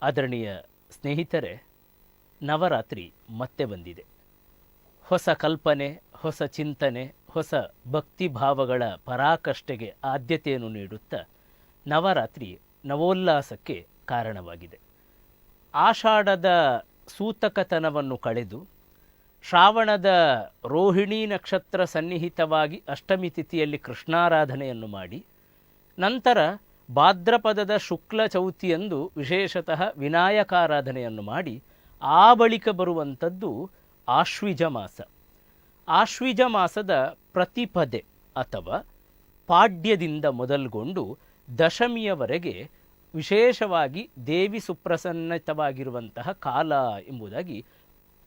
ಆದರಣೀಯ ಸ್ನೇಹಿತರೆ, ನವರಾತ್ರಿ ಮತ್ತೆ ಬಂದಿದೆ. ಹೊಸ ಕಲ್ಪನೆ, ಹೊಸ ಚಿಂತನೆ, ಹೊಸ ಭಕ್ತಿ ಭಾವಗಳ ಪರಾಕಾಷ್ಠೆಗೆ ಆದ್ಯತೆಯನ್ನು ನೀಡುತ್ತಾ ನವರಾತ್ರಿ ನವೋಲ್ಲಾಸಕ್ಕೆ ಕಾರಣವಾಗಿದೆ. ಆಷಾಢದ ಸೂತಕತನವನ್ನು ಕಳೆದು ಶ್ರಾವಣದ ರೋಹಿಣಿ ನಕ್ಷತ್ರ ಸನ್ನಿಹಿತವಾಗಿ ಅಷ್ಟಮಿ ತಿಥಿಯಲ್ಲಿ ಕೃಷ್ಣಾರಾಧನೆಯನ್ನು ಮಾಡಿ, ನಂತರ ಭಾದ್ರಪದದ ಶುಕ್ಲ ಚೌತಿಯಂದು ವಿಶೇಷತಃ ವಿನಾಯಕಾರಾಧನೆಯನ್ನು ಮಾಡಿ, ಆ ಬಳಿಕ ಬರುವಂಥದ್ದು ಆಶ್ವಿಜ ಮಾಸ. ಆಶ್ವಿಜ ಮಾಸದ ಪ್ರತಿಪದೆ ಅಥವಾ ಪಾಡ್ಯದಿಂದ ಮೊದಲುಗೊಂಡು ದಶಮಿಯವರೆಗೆ ವಿಶೇಷವಾಗಿ ದೇವಿ ಸುಪ್ರಸನ್ನತವಾಗಿರುವಂತಹ ಕಾಲ ಎಂಬುದಾಗಿ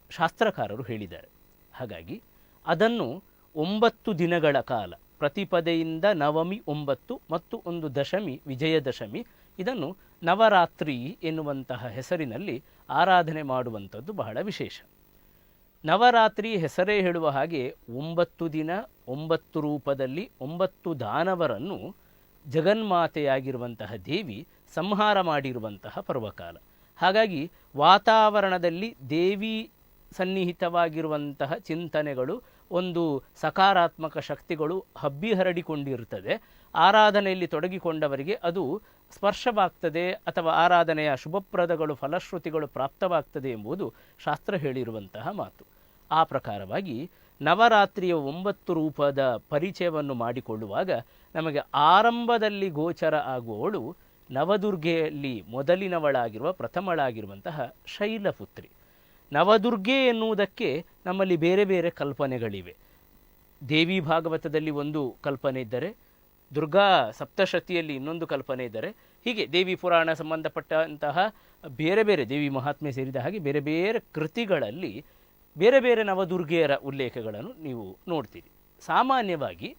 ಶಾಸ್ತ್ರಕಾರರು ಹೇಳಿದ್ದಾರೆ. ಹಾಗಾಗಿ ಅದನ್ನು 9 ದಿನಗಳ ಕಾಲ, ಪ್ರತಿಪದೆಯಿಂದ ನವಮಿ 9 ಮತ್ತು ಒಂದು ದಶಮಿ ವಿಜಯದಶಮಿ, ಇದನ್ನು ನವರಾತ್ರಿ ಎನ್ನುವಂತಹ ಹೆಸರಿನಲ್ಲಿ ಆರಾಧನೆ ಮಾಡುವಂಥದ್ದು ಬಹಳ ವಿಶೇಷ. ನವರಾತ್ರಿ ಹೆಸರೇ ಹೇಳುವ ಹಾಗೆ 9 ದಿನ 9 ರೂಪದಲ್ಲಿ 9 ದಾನವರನ್ನು ಜಗನ್ಮಾತೆಯಾಗಿರುವಂತಹ ದೇವಿ ಸಂಹಾರ ಮಾಡಿರುವಂತಹ ಪರ್ವಕಾಲ. ಹಾಗಾಗಿ ವಾತಾವರಣದಲ್ಲಿ ದೇವಿ ಸನ್ನಿಹಿತವಾಗಿರುವಂತಹ ಚಿಂತನೆಗಳು, ಒಂದು ಸಕಾರಾತ್ಮಕ ಶಕ್ತಿಗಳು ಹಬ್ಬಿ ಹರಡಿಕೊಂಡಿರುತ್ತದೆ. ಆರಾಧನೆಯಲ್ಲಿ ತೊಡಗಿಕೊಂಡವರಿಗೆ ಅದು ಸ್ಪರ್ಶವಾಗ್ತದೆ ಅಥವಾ ಆರಾಧನೆಯ ಶುಭಪ್ರದಗಳು ಫಲಶ್ರುತಿಗಳು ಪ್ರಾಪ್ತವಾಗ್ತದೆ ಎಂಬುದು ಶಾಸ್ತ್ರ ಹೇಳಿರುವಂತಹ ಮಾತು. ಆ ಪ್ರಕಾರವಾಗಿ ನವರಾತ್ರಿಯ 9 ರೂಪದ ಪರಿಚಯವನ್ನು ಮಾಡಿಕೊಳ್ಳುವಾಗ ನಮಗೆ ಆರಂಭದಲ್ಲಿ ಗೋಚರ ಆಗುವವಳು ನವದುರ್ಗೆಯಲ್ಲಿ ಮೊದಲಿನವಳಾಗಿರುವ ಪ್ರಥಮಳಾಗಿರುವಂತಹ ಶೈಲಪುತ್ರಿ. ನವದುರ್ಗೆ ಎನ್ನುವುದಕ್ಕೆ ನಮ್ಮಲ್ಲಿ ಬೇರೆ ಬೇರೆ ಕಲ್ಪನೆಗಳಿವೆ. ದೇವಿ ಭಾಗವತದಲ್ಲಿ ಒಂದು ಕಲ್ಪನೆ ಇದ್ದರೆ, ದುರ್ಗಾ ಸಪ್ತಶತಿಯಲ್ಲಿ ಇನ್ನೊಂದು ಕಲ್ಪನೆ ಇದ್ದರೆ, ಹೀಗೆ ದೇವಿ ಪುರಾಣ ಸಂಬಂಧಪಟ್ಟಂತಹ ಬೇರೆ ಬೇರೆ ದೇವಿ ಮಹಾತ್ಮೆ ಸೇರಿದ ಹಾಗೆ ಬೇರೆ ಬೇರೆ ಕೃತಿಗಳಲ್ಲಿ ಬೇರೆ ಬೇರೆ ನವದುರ್ಗೆಯರ ಉಲ್ಲೇಖಗಳನ್ನು ನೀವು ನೋಡ್ತೀರಿ. ಸಾಮಾನ್ಯವಾಗಿ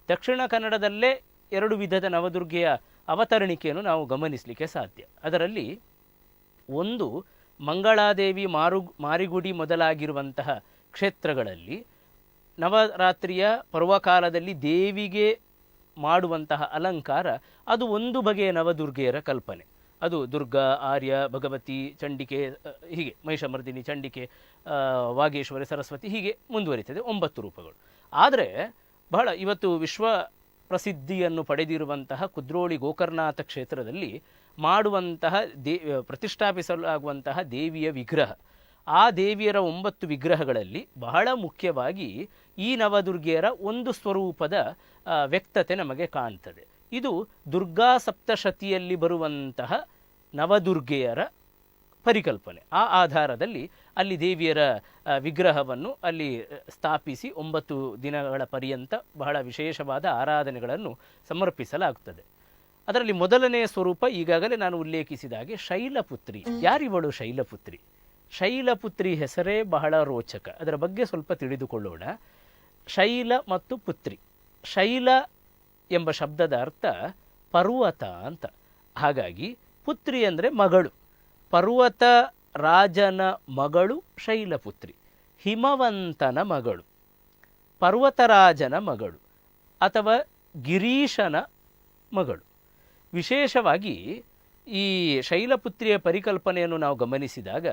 ದಕ್ಷಿಣ ಕನ್ನಡದಲ್ಲೇ 2 ವಿಧದ ನವದುರ್ಗೆಯ ಅವತರಣಿಕೆಯನ್ನು ನಾವು ಗಮನಿಸಲಿಕ್ಕೆ ಸಾಧ್ಯ. ಅದರಲ್ಲಿ ಒಂದು ಮಂಗಳಾದೇವಿ, ಮಾರಿಗುಡಿ ಮೊದಲಾಗಿರುವಂತಹ ಕ್ಷೇತ್ರಗಳಲ್ಲಿ ನವರಾತ್ರಿಯ ಪರ್ವಕಾಲದಲ್ಲಿ ದೇವಿಗೆ ಮಾಡುವಂತಹ ಅಲಂಕಾರ ಅದು ಒಂದು ಬಗೆಯ ನವದುರ್ಗೆಯರ ಕಲ್ಪನೆ. ಅದು ದುರ್ಗಾ, ಆರ್ಯ, ಭಗವತಿ, ಚಂಡಿಕೆ, ಹೀಗೆ ಮಹಿಷಮರ್ದಿನಿ, ಚಂಡಿಕೆ, ವಾಗೇಶ್ವರಿ, ಸರಸ್ವತಿ, ಹೀಗೆ ಮುಂದುವರಿತದೆ 9 ರೂಪಗಳು. ಆದರೆ ಬಹಳ ಇವತ್ತು ವಿಶ್ವ ಪ್ರಸಿದ್ಧಿಯನ್ನು ಪಡೆದಿರುವಂತಹ ಕುದ್ರೋಳಿ ಗೋಕರ್ಣನಾಥ ಕ್ಷೇತ್ರದಲ್ಲಿ ಮಾಡುವಂತಹ ಪ್ರತಿಷ್ಠಾಪಿಸಲಾಗುವಂತಹ ದೇವಿಯ ವಿಗ್ರಹ, ಆ ದೇವಿಯರ 9 ವಿಗ್ರಹಗಳಲ್ಲಿ ಬಹಳ ಮುಖ್ಯವಾಗಿ ಈ ನವದುರ್ಗೆಯರ ಒಂದು ಸ್ವರೂಪದ ವ್ಯಕ್ತತೆ ನಮಗೆ ಕಾಣ್ತದೆ. ಇದು ದುರ್ಗಾ ಸಪ್ತಶತಿಯಲ್ಲಿ ಬರುವಂತಹ ನವದುರ್ಗೆಯರ ಪರಿಕಲ್ಪನೆ. ಆ ಆಧಾರದಲ್ಲಿ ಅಲ್ಲಿ ದೇವಿಯರ ವಿಗ್ರಹವನ್ನು ಅಲ್ಲಿ ಸ್ಥಾಪಿಸಿ 9 ದಿನಗಳ ಪರ್ಯಂತ ಬಹಳ ವಿಶೇಷವಾದ ಆರಾಧನೆಗಳನ್ನು ಸಮರ್ಪಿಸಲಾಗುತ್ತದೆ. ಅದರಲ್ಲಿ ಮೊದಲನೆಯ ಸ್ವರೂಪ ಈಗಾಗಲೇ ನಾನು ಉಲ್ಲೇಖಿಸಿದ ಹಾಗೆ ಶೈಲಪುತ್ರಿ. ಯಾರಿವಳು ಶೈಲಪುತ್ರಿ? ಶೈಲಪುತ್ರಿ ಹೆಸರೇ ಬಹಳ ರೋಚಕ. ಅದರ ಬಗ್ಗೆ ಸ್ವಲ್ಪ ತಿಳಿದುಕೊಳ್ಳೋಣ. ಶೈಲ ಮತ್ತು ಪುತ್ರಿ. ಶೈಲ ಎಂಬ ಶಬ್ದದ ಅರ್ಥ ಪರ್ವತ ಅಂತ. ಹಾಗಾಗಿ ಪುತ್ರಿ ಅಂದರೆ ಮಗಳು. ಪರ್ವತ ರಾಜನ ಮಗಳು ಶೈಲಪುತ್ರಿ, ಹಿಮವಂತನ ಮಗಳು, ಪರ್ವತರಾಜನ ಮಗಳು ಅಥವಾ ಗಿರೀಶನ ಮಗಳು. ವಿಶೇಷವಾಗಿ ಈ ಶೈಲಪುತ್ರಿಯ ಪರಿಕಲ್ಪನೆಯನ್ನು ನಾವು ಗಮನಿಸಿದಾಗ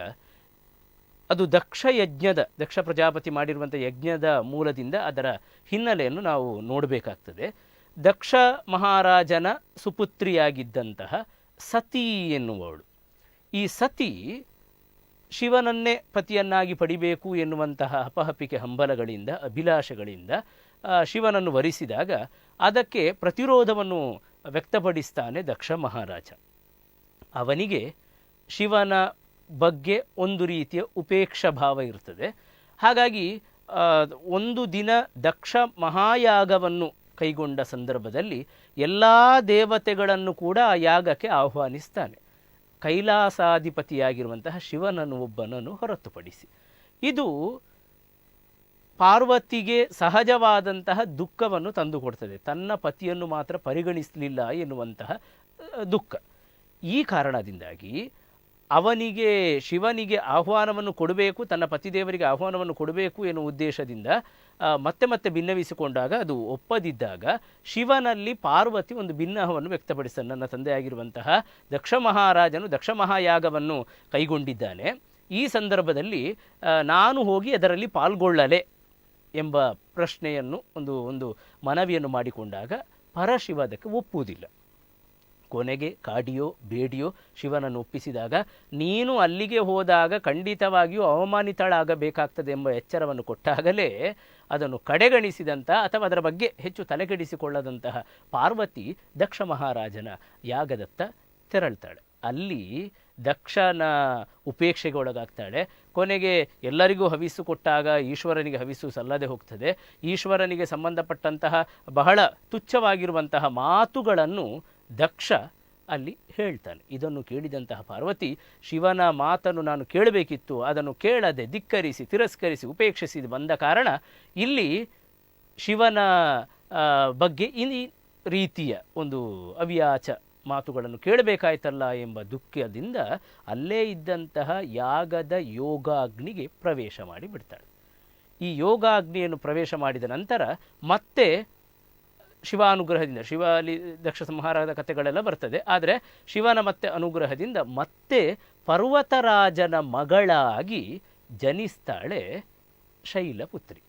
ಅದು ದಕ್ಷ ಪ್ರಜಾಪತಿ ಮಾಡಿರುವಂಥ ಯಜ್ಞದ ಮೂಲದಿಂದ ಅದರ ಹಿನ್ನೆಲೆಯನ್ನು ನಾವು ನೋಡಬೇಕಾಗ್ತದೆ. ದಕ್ಷ ಮಹಾರಾಜನ ಸುಪುತ್ರಿಯಾಗಿದ್ದಂತಹ ಸತಿ ಎನ್ನುವವಳು. ಈ ಸತಿ ಶಿವನನ್ನೇ ಪತಿಯನ್ನಾಗಿ ಪಡಿಬೇಕು ಎನ್ನುವಂತಹ ಹಪಹಪಿಕೆ ಹಂಬಲಗಳಿಂದ, ಅಭಿಲಾಷೆಗಳಿಂದ ಶಿವನನ್ನು ವರಿಸಿದಾಗ ಅದಕ್ಕೆ ಪ್ರತಿರೋಧವನ್ನು ವ್ಯಕ್ತಪಡಿಸ್ತಾನೆ ದಕ್ಷ ಮಹಾರಾಜ. ಅವನಿಗೆ ಶಿವನ ಬಗ್ಗೆ ಒಂದು ರೀತಿಯ ಉಪೇಕ್ಷಾ ಭಾವ ಇರ್ತದೆ. ಹಾಗಾಗಿ ಒಂದು ದಿನ ದಕ್ಷ ಮಹಾಯಾಗವನ್ನು ಕೈಗೊಂಡ ಸಂದರ್ಭದಲ್ಲಿ ಎಲ್ಲ ದೇವತೆಗಳನ್ನು ಕೂಡ ಆ ಯಾಗಕ್ಕೆ ಆಹ್ವಾನಿಸ್ತಾನೆ, ಕೈಲಾಸಾಧಿಪತಿಯಾಗಿರುವಂತಹ ಶಿವನನ್ನು ಒಬ್ಬನನ್ನು ಹೊರತುಪಡಿಸಿ. ಇದು ಪಾರ್ವತಿಗೆ ಸಹಜವಾದಂತಹ ದುಃಖವನ್ನು ತಂದುಕೊಡ್ತದೆ. ತನ್ನ ಪತಿಯನ್ನು ಮಾತ್ರ ಪರಿಗಣಿಸಲಿಲ್ಲ ಎನ್ನುವಂತಹ ದುಃಖ. ಈ ಕಾರಣದಿಂದಾಗಿ ಅವನಿಗೆ ಶಿವನಿಗೆ ಆಹ್ವಾನವನ್ನು ಕೊಡಬೇಕು, ತನ್ನ ಪತಿದೇವರಿಗೆ ಆಹ್ವಾನವನ್ನು ಕೊಡಬೇಕು ಎನ್ನುವ ಉದ್ದೇಶದಿಂದ ಮತ್ತೆ ಮತ್ತೆ ಭಿನ್ನವಿಸಿಕೊಂಡಾಗ ಅದು ಒಪ್ಪದಿದ್ದಾಗ ಶಿವನಲ್ಲಿ ಪಾರ್ವತಿ ಒಂದು ಭಿನ್ನಹವನ್ನು ವ್ಯಕ್ತಪಡಿಸ್ತಾನೆ. ನನ್ನ ತಂದೆಯಾಗಿರುವಂತಹ ದಕ್ಷ ಮಹಾರಾಜನು ದಕ್ಷ ಮಹಾಯಾಗವನ್ನು ಕೈಗೊಂಡಿದ್ದಾನೆ, ಈ ಸಂದರ್ಭದಲ್ಲಿ ನಾನು ಹೋಗಿ ಅದರಲ್ಲಿ ಪಾಲ್ಗೊಳ್ಳಲೆ ಎಂಬ ಪ್ರಶ್ನೆಯನ್ನು ಒಂದು ಮನವಿಯನ್ನು ಮಾಡಿಕೊಂಡಾಗ ಪರಶಿವ ಅದಕ್ಕೆ ಒಪ್ಪುವುದಿಲ್ಲ. ಕೊನೆಗೆ ಕಾಡಿಯೋ ಬೇಡಿಯೋ ಶಿವನನ್ನು ಒಪ್ಪಿಸಿದಾಗ ನೀನು ಅಲ್ಲಿಗೆ ಹೋದಾಗ ಖಂಡಿತವಾಗಿಯೂ ಅವಮಾನಿತಳಾಗಬೇಕಾಗ್ತದೆ ಎಂಬ ಎಚ್ಚರವನ್ನು ಕೊಟ್ಟಾಗಲೇ ಅದನ್ನು ಕಡೆಗಣಿಸಿದಂಥ ಅಥವಾ ಅದರ ಬಗ್ಗೆ ಹೆಚ್ಚು ತಲೆಕೆಡಿಸಿಕೊಳ್ಳದಂತಹ ಪಾರ್ವತಿ ದಕ್ಷ ಮಹಾರಾಜನ ಯಾಗದತ್ತ ತೆರಳ್ತಾಳೆ. ಅಲ್ಲಿ ದಕ್ಷನ ಉಪೇಕ್ಷೆಗೆ ಒಳಗಾಗ್ತಾಳೆ. ಕೊನೆಗೆ ಎಲ್ಲರಿಗೂ ಹವಿಸ್ಸು ಕೊಟ್ಟಾಗ ಈಶ್ವರನಿಗೆ ಹವಿಸ್ಸು ಸಲ್ಲದೆ ಹೋಗ್ತದೆ. ಈಶ್ವರನಿಗೆ ಸಂಬಂಧಪಟ್ಟಂತಹ ಬಹಳ ತುಚ್ಛವಾಗಿರುವಂತಹ ಮಾತುಗಳನ್ನು ದಕ್ಷ ಅಲ್ಲಿ ಹೇಳ್ತಾನೆ. ಇದನ್ನು ಕೇಳಿದಂತಹ ಪಾರ್ವತಿ, ಶಿವನ ಮಾತನ್ನು ನಾನು ಕೇಳಬೇಕಿತ್ತು, ಅದನ್ನು ಕೇಳದೆ ಧಿಕ್ಕರಿಸಿ ತಿರಸ್ಕರಿಸಿ ಉಪೇಕ್ಷಿಸಿ ಬಂದ ಕಾರಣ ಇಲ್ಲಿ ಶಿವನ ಬಗ್ಗೆ ಈ ರೀತಿಯ ಒಂದು ಅವ್ಯಾಚ ಮಾತುಗಳನ್ನು ಕೇಳಬೇಕಾಯ್ತಲ್ಲ ಎಂಬ ದುಃಖದಿಂದ ಅಲ್ಲೇ ಇದ್ದಂತಹ ಯಾಗದ ಯೋಗಾಗ್ನಿಗೆ ಪ್ರವೇಶ ಮಾಡಿ ಬಿಡ್ತಾಳೆ. ಈ ಯೋಗಾಗ್ನಿಯನ್ನು ಪ್ರವೇಶ ಮಾಡಿದ ನಂತರ ಮತ್ತೆ ಶಿವಾನುಗ್ರಹದಿಂದ, ಶಿವಾಲಿ ದಕ್ಷ ಸಂಹಾರದ ಕಥೆಗಳೆಲ್ಲ ಬರ್ತದೆ, ಆದರೆ ಶಿವನ ಮತ್ತೆ ಅನುಗ್ರಹದಿಂದ ಮತ್ತೆ ಪರ್ವತರಾಜನ ಮಗಳಾಗಿ ಜನಿಸ್ತಾಳೆ ಶೈಲಪುತ್ರಿ.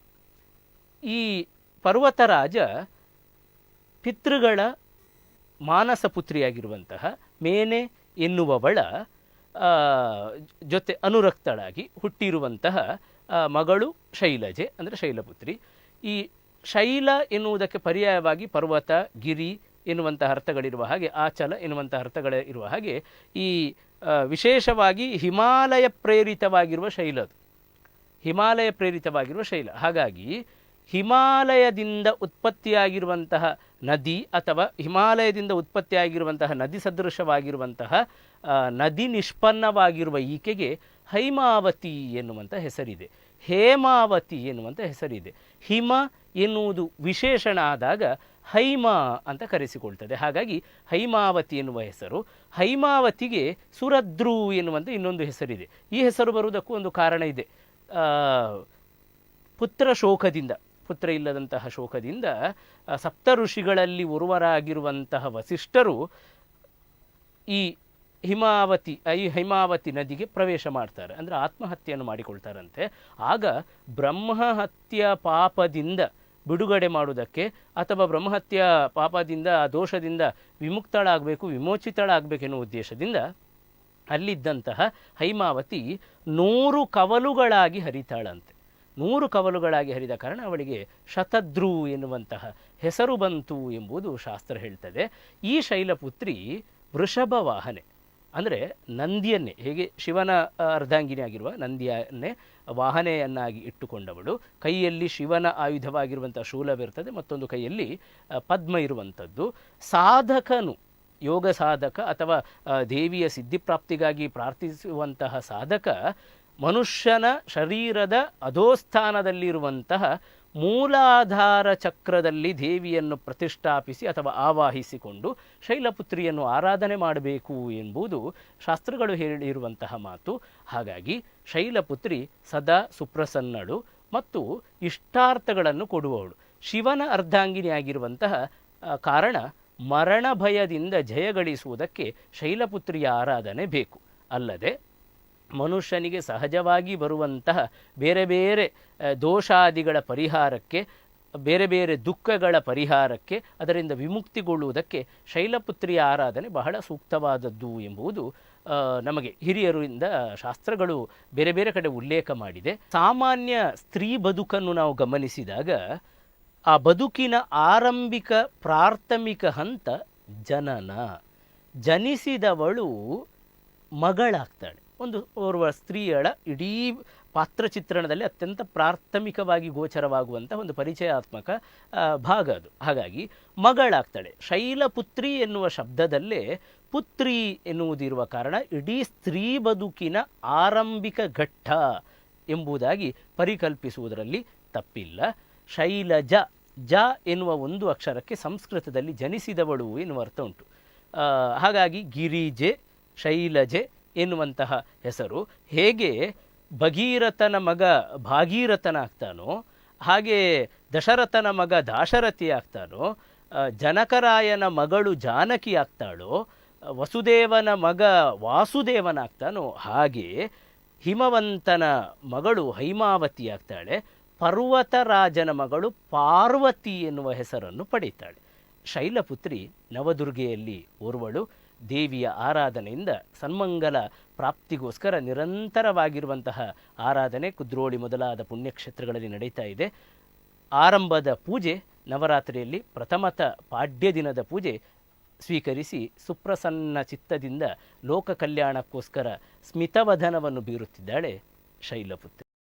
ಈ ಪರ್ವತರಾಜ ಪಿತೃಗಳ ಮಾನಸ ಪುತ್ರಿಯಾಗಿರುವಂತಹ ಮೇನೆ ಎನ್ನುವವಳ ಜೊತೆ ಅನುರಕ್ತಳಾಗಿ ಹುಟ್ಟಿರುವಂತಹ ಮಗಳು ಶೈಲಜೆ, ಅಂದರೆ ಶೈಲಪುತ್ರಿ. ಈ ಶೈಲ ಎನ್ನುವುದಕ್ಕೆ ಪರ್ಯಾಯವಾಗಿ ಪರ್ವತ, ಗಿರಿ ಎನ್ನುವಂತಹ ಅರ್ಥಗಳಿರುವ ಹಾಗೆ, ಆಚಲ ಎನ್ನುವಂತಹ ಅರ್ಥಗಳಿರುವ ಹಾಗೆ ಈ ವಿಶೇಷವಾಗಿ ಹಿಮಾಲಯ ಪ್ರೇರಿತವಾಗಿರುವ ಶೈಲದು, ಹಿಮಾಲಯ ಪ್ರೇರಿತವಾಗಿರುವ ಶೈಲ. ಹಾಗಾಗಿ ಹಿಮಾಲಯದಿಂದ ಉತ್ಪತ್ತಿಯಾಗಿರುವಂತಹ ನದಿ ಅಥವಾ ಹಿಮಾಲಯದಿಂದ ಉತ್ಪತ್ತಿಯಾಗಿರುವಂತಹ ನದಿ ಸದೃಶವಾಗಿರುವಂತಹ ನದಿ ನಿಷ್ಪನ್ನವಾಗಿರುವ ಈಕೆಗೆ ಹೈಮಾವತಿ ಎನ್ನುವಂಥ ಹೆಸರಿದೆ, ಹೇಮಾವತಿ ಎನ್ನುವಂಥ ಹೆಸರಿದೆ. ಹಿಮ ಎನ್ನುವುದು ವಿಶೇಷಣ ಆದಾಗ ಹೈಮ ಅಂತ ಕರೆಸಿಕೊಳ್ತದೆ. ಹಾಗಾಗಿ ಹೈಮಾವತಿ ಎನ್ನುವ ಹೆಸರು. ಹೈಮಾವತಿಗೆ ಸುರದ್ರು ಎನ್ನುವಂಥ ಇನ್ನೊಂದು ಹೆಸರಿದೆ. ಈ ಹೆಸರು ಬರುವುದಕ್ಕೂ ಒಂದು ಕಾರಣ ಇದೆ. ಪುತ್ರ ಶೋಕದಿಂದ, ಪುತ್ರ ಇಲ್ಲದಂತಹ ಶೋಕದಿಂದ ಸಪ್ತ ಋಷಿಗಳಲ್ಲಿ ಒರ್ವರಾಗಿರುವಂತಹ ವಸಿಷ್ಠರು ಈ ಹೈಮಾವತಿ ನದಿಗೆ ಪ್ರವೇಶ ಮಾಡ್ತಾರೆ, ಅಂದರೆ ಆತ್ಮಹತ್ಯೆಯನ್ನು ಮಾಡಿಕೊಳ್ತಾರಂತೆ. ಆಗ ಬ್ರಹ್ಮಹತ್ಯ ಪಾಪದಿಂದ ಬಿಡುಗಡೆ ಮಾಡುವುದಕ್ಕೆ ಅಥವಾ ಬ್ರಹ್ಮಹತ್ಯ ಪಾಪದಿಂದ ಆ ದೋಷದಿಂದ ವಿಮುಕ್ತಳಾಗಬೇಕು, ವಿಮೋಚಿತಳಾಗಬೇಕೆನ್ನುವ ಉದ್ದೇಶದಿಂದ ಅಲ್ಲಿದ್ದಂತಹ ಹೈಮಾವತಿ 100 ಕವಲುಗಳಾಗಿ ಹರಿತಾಳಂತೆ. 100 ಕವಲುಗಳಾಗಿ ಹರಿದ ಕಾರಣ ಅವಳಿಗೆ ಶತದ್ರು ಎನ್ನುವಂತಹ ಹೆಸರು ಬಂತು ಎಂಬುದು ಶಾಸ್ತ್ರ ಹೇಳ್ತದೆ. ಈ ಶೈಲಪುತ್ರಿ ವೃಷಭ ವಾಹನೆ, ಅಂದರೆ ನಂದಿಯನ್ನೇ, ಹೇಗೆ ಶಿವನ ಅರ್ಧಾಂಗಿನಿಯಾಗಿರುವ ನಂದಿಯನ್ನೇ ವಾಹನೆಯನ್ನಾಗಿ ಇಟ್ಟುಕೊಂಡವಳು. ಕೈಯಲ್ಲಿ ಶಿವನ ಆಯುಧವಾಗಿರುವಂಥ ಶೂಲವಿರ್ತದೆ, ಮತ್ತೊಂದು ಕೈಯಲ್ಲಿ ಪದ್ಮ ಇರುವಂಥದ್ದು. ಸಾಧಕನು, ಯೋಗ ಸಾಧಕ ಅಥವಾ ದೇವಿಯ ಸಿದ್ಧಿಪ್ರಾಪ್ತಿಗಾಗಿ ಪ್ರಾರ್ಥಿಸುವಂತಹ ಸಾಧಕ ಮನುಷ್ಯನ ಶರೀರದ ಅಧೋಸ್ಥಾನದಲ್ಲಿರುವಂತಹ ಮೂಲಾಧಾರ ಚಕ್ರದಲ್ಲಿ ದೇವಿಯನ್ನು ಪ್ರತಿಷ್ಠಾಪಿಸಿ ಅಥವಾ ಆವಾಹಿಸಿಕೊಂಡು ಶೈಲಪುತ್ರಿಯನ್ನು ಆರಾಧನೆ ಮಾಡಬೇಕು ಎಂಬುದು ಶಾಸ್ತ್ರಗಳು ಹೇಳಿರುವಂತಹ ಮಾತು. ಹಾಗಾಗಿ ಶೈಲಪುತ್ರಿ ಸದಾ ಸುಪ್ರಸನ್ನಳು ಮತ್ತು ಇಷ್ಟಾರ್ಥಗಳನ್ನು ಕೊಡುವವಳು. ಶಿವನ ಅರ್ಧಾಂಗಿನಿಯಾಗಿರುವಂತಹ ಕಾರಣ ಮರಣ ಭಯದಿಂದ ಜಯಗಳಿಸುವುದಕ್ಕೆ ಶೈಲಪುತ್ರಿಯ ಆರಾಧನೆ ಬೇಕು. ಅಲ್ಲದೆ ಮನುಷ್ಯನಿಗೆ ಸಹಜವಾಗಿ ಬರುವಂತಹ ಬೇರೆ ಬೇರೆ ದೋಷಾದಿಗಳ ಪರಿಹಾರಕ್ಕೆ, ಬೇರೆ ಬೇರೆ ದುಃಖಗಳ ಪರಿಹಾರಕ್ಕೆ, ಅದರಿಂದ ವಿಮುಕ್ತಿಗೊಳ್ಳುವುದಕ್ಕೆ ಶೈಲಪುತ್ರಿಯ ಆರಾಧನೆ ಬಹಳ ಸೂಕ್ತವಾದದ್ದು ಎಂಬುದು ನಮಗೆ ಹಿರಿಯರಿಂದ ಶಾಸ್ತ್ರಗಳು ಬೇರೆ ಬೇರೆ ಕಡೆ ಉಲ್ಲೇಖ ಮಾಡಿದೆ. ಸಾಮಾನ್ಯ ಸ್ತ್ರೀ ಬದುಕನ್ನು ನಾವು ಗಮನಿಸಿದಾಗ ಆ ಬದುಕಿನ ಆರಂಭಿಕ ಪ್ರಾಥಮಿಕ ಹಂತ ಜನನ. ಜನಿಸಿದವಳು ಮಗಳಾಗ್ತಾಳೆ. ಓರ್ವ ಸ್ತ್ರೀಯಳ ಇಡೀ ಪಾತ್ರಚಿತ್ರಣದಲ್ಲಿ ಅತ್ಯಂತ ಪ್ರಾಥಮಿಕವಾಗಿ ಗೋಚರವಾಗುವಂಥ ಒಂದು ಪರಿಚಯಾತ್ಮಕ ಭಾಗ ಅದು. ಹಾಗಾಗಿ ಮಗಳಾಗ್ತಾಳೆ. ಶೈಲಪುತ್ರಿ ಎನ್ನುವ ಶಬ್ದದಲ್ಲೇ ಪುತ್ರಿ ಎನ್ನುವುದಿರುವ ಕಾರಣ ಇಡೀ ಸ್ತ್ರೀ ಬದುಕಿನ ಆರಂಭಿಕ ಘಟ್ಟ ಎಂಬುದಾಗಿ ಪರಿಕಲ್ಪಿಸುವುದರಲ್ಲಿ ತಪ್ಪಿಲ್ಲ. ಶೈಲಜ, ಜ ಎನ್ನುವ ಒಂದು ಅಕ್ಷರಕ್ಕೆ ಸಂಸ್ಕೃತದಲ್ಲಿ ಜನಿಸಿದವಳು ಎನ್ನುವ ಅರ್ಥ ಉಂಟು. ಹಾಗಾಗಿ ಗಿರಿಜೆ, ಶೈಲಜೆ, ಎನ್ನುವಂತಹ ಹೆಸರು. ಹೇಗೆ ಭಗೀರಥನ ಮಗ ಭಾಗೀರಥನಾಗ್ತಾನೋ, ಹಾಗೆ ದಶರಥನ ಮಗ ದಾಶರಥಿ ಆಗ್ತಾನೋ, ಜನಕರಾಯನ ಮಗಳು ಜಾನಕಿ ಆಗ್ತಾಳೋ, ವಸುದೇವನ ಮಗ ವಾಸುದೇವನಾಗ್ತಾನೋ, ಹಾಗೆ ಹಿಮವಂತನ ಮಗಳು ಹೈಮಾವತಿ ಆಗ್ತಾಳೆ, ಪರ್ವತರಾಜನ ಮಗಳು ಪಾರ್ವತಿ ಎನ್ನುವ ಹೆಸರನ್ನು ಪಡೀತಾಳೆ. ಶೈಲಪುತ್ರಿ ನವದುರ್ಗೆಯಲ್ಲಿ ಓರ್ವಳು. ದೇವಿಯ ಆರಾಧನೆಯಿಂದ ಸನ್ಮಂಗಲ ಪ್ರಾಪ್ತಿಗೋಸ್ಕರ ನಿರಂತರವಾಗಿರುವಂತಹ ಆರಾಧನೆ ಕುದ್ರೋಳಿ ಮೊದಲಾದ ಪುಣ್ಯಕ್ಷೇತ್ರಗಳಲ್ಲಿ ನಡೀತಾ ಇದೆ. ಆರಂಭದ ಪೂಜೆ ನವರಾತ್ರಿಯಲ್ಲಿ ಪ್ರಥಮತ ಪಾಡ್ಯ ದಿನದ ಪೂಜೆ ಸ್ವೀಕರಿಸಿ ಸುಪ್ರಸನ್ನ ಚಿತ್ತದಿಂದ ಲೋಕ ಕಲ್ಯಾಣಕ್ಕೋಸ್ಕರ ಸ್ಮಿತವಧನವನ್ನು ಬೀರುತ್ತಿದ್ದಾಳೆ ಶೈಲಪುತ್ರಿ.